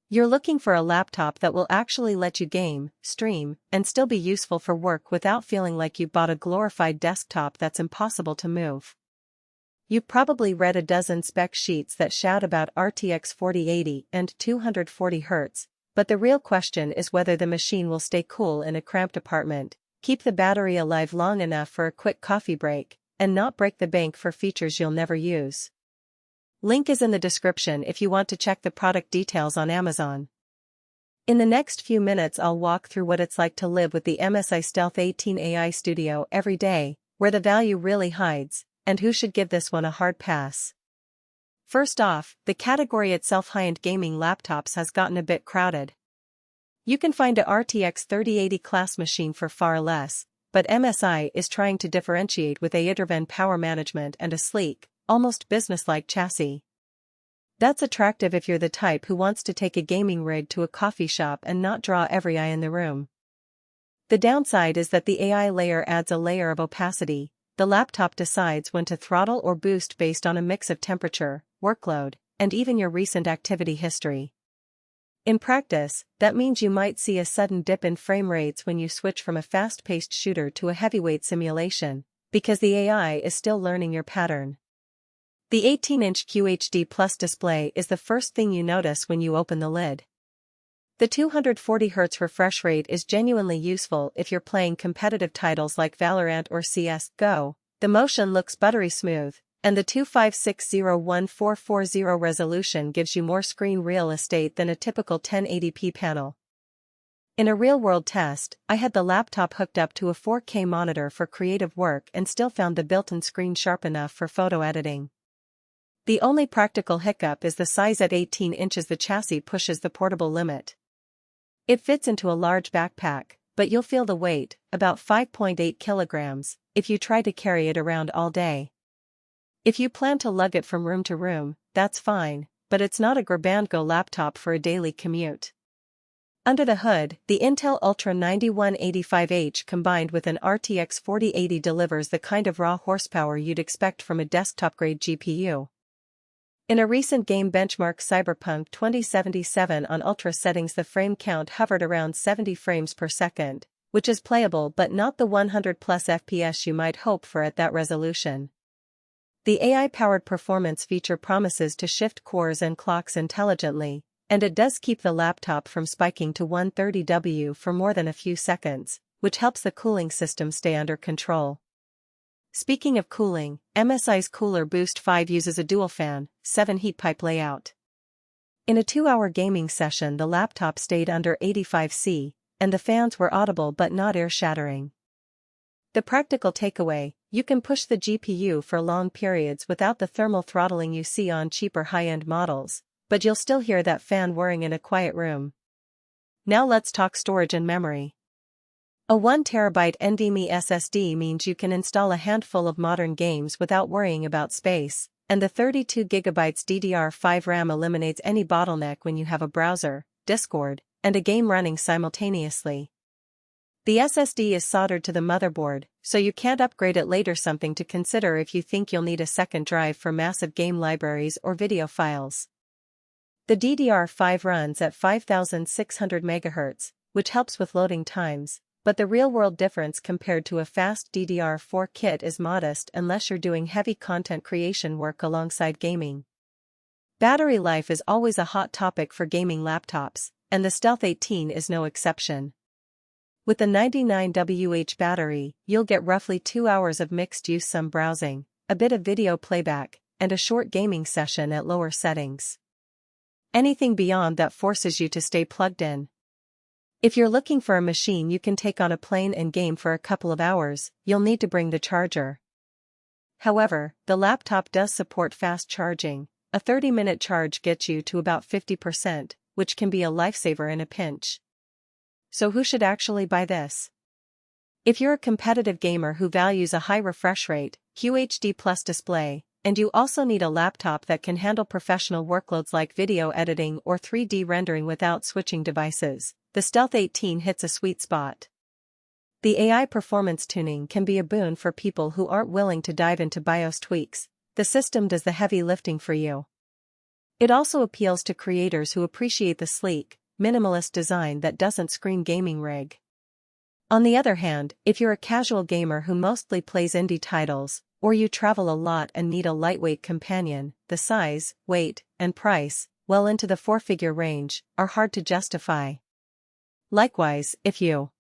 You're looking for a laptop that will actually let you game, stream, and still be useful for work without feeling like you bought a glorified desktop that's impossible to move. You've probably read a dozen spec sheets that shout about RTX 4080 and 240Hz, but the real question is whether the machine will stay cool in a cramped apartment, keep the battery alive long enough for a quick coffee break, and not break the bank for features you'll never use. Link is in the description if you want to check the product details on Amazon. In the next few minutes I'll walk through what it's like to live with the MSI Stealth 18 AI Studio every day, where the value really hides, and who should give this one a hard pass. First off, the category itself, high-end gaming laptops, has gotten a bit crowded. You can find a RTX 3080 class machine for far less, but MSI is trying to differentiate with a power management and a sleek, almost business-like chassis. That's attractive if you're the type who wants to take a gaming rig to a coffee shop and not draw every eye in the room. The downside is that the AI layer adds a layer of opacity. The laptop decides when to throttle or boost based on a mix of temperature, workload, and even your recent activity history. In practice, that means you might see a sudden dip in frame rates when you switch from a fast-paced shooter to a heavyweight simulation, because the AI is still learning your pattern. The 18-inch QHD Plus display is the first thing you notice when you open the lid. The 240Hz refresh rate is genuinely useful if you're playing competitive titles like Valorant or CS::GO. The motion looks buttery smooth, and the 2560x1440 resolution gives you more screen real estate than a typical 1080p panel. In a real-world test, I had the laptop hooked up to a 4K monitor for creative work and still found the built-in screen sharp enough for photo editing. The only practical hiccup is the size. At 18 inches the chassis pushes the portable limit. It fits into a large backpack, but you'll feel the weight, about 5.8 kilograms, if you try to carry it around all day. If you plan to lug it from room to room, that's fine, but it's not a grab-and-go laptop for a daily commute. Under the hood, the Intel Ultra 9185H combined with an RTX 4080 delivers the kind of raw horsepower you'd expect from a desktop-grade GPU. In a recent game benchmark Cyberpunk 2077 on Ultra settings, the frame count hovered around 70 frames per second, which is playable but not the 100+ FPS you might hope for at that resolution. The AI-powered performance feature promises to shift cores and clocks intelligently, and it does keep the laptop from spiking to 130W for more than a few seconds, which helps the cooling system stay under control. Speaking of cooling, MSI's Cooler Boost 5 uses a dual-fan, 7 heat pipe layout. In a 2-hour gaming session the laptop stayed under 85°C, and the fans were audible but not ear-shattering. The practical takeaway: you can push the GPU for long periods without the thermal throttling you see on cheaper high-end models, but you'll still hear that fan whirring in a quiet room. Now let's talk storage and memory. A 1TB NVMe SSD means you can install a handful of modern games without worrying about space, and the 32GB DDR5 RAM eliminates any bottleneck when you have a browser, Discord, and a game running simultaneously. The SSD is soldered to the motherboard, so you can't upgrade it later. Something to consider if you think you'll need a second drive for massive game libraries or video files. The DDR5 runs at 5600 MHz, which helps with loading times, but the real-world difference compared to a fast DDR4 kit is modest unless you're doing heavy content creation work alongside gaming. Battery life is always a hot topic for gaming laptops, and the Stealth 18 is no exception. With the 99Wh battery, you'll get roughly 2 hours of mixed use, some browsing, a bit of video playback, and a short gaming session at lower settings. Anything beyond that forces you to stay plugged in. If you're looking for a machine you can take on a plane and game for a couple of hours, you'll need to bring the charger. However, the laptop does support fast charging. A 30-minute charge gets you to about 50%, which can be a lifesaver in a pinch. So who should actually buy this? If you're a competitive gamer who values a high refresh rate, QHD Plus display, and you also need a laptop that can handle professional workloads like video editing or 3D rendering without switching devices, the Stealth 18 hits a sweet spot. The AI performance tuning can be a boon for people who aren't willing to dive into BIOS tweaks. The system does the heavy lifting for you. It also appeals to creators who appreciate the sleek, minimalist design that doesn't scream gaming rig. On the other hand, if you're a casual gamer who mostly plays indie titles, or you travel a lot and need a lightweight companion, the size, weight, and price, well into the four-figure range, are hard to justify. Likewise, if you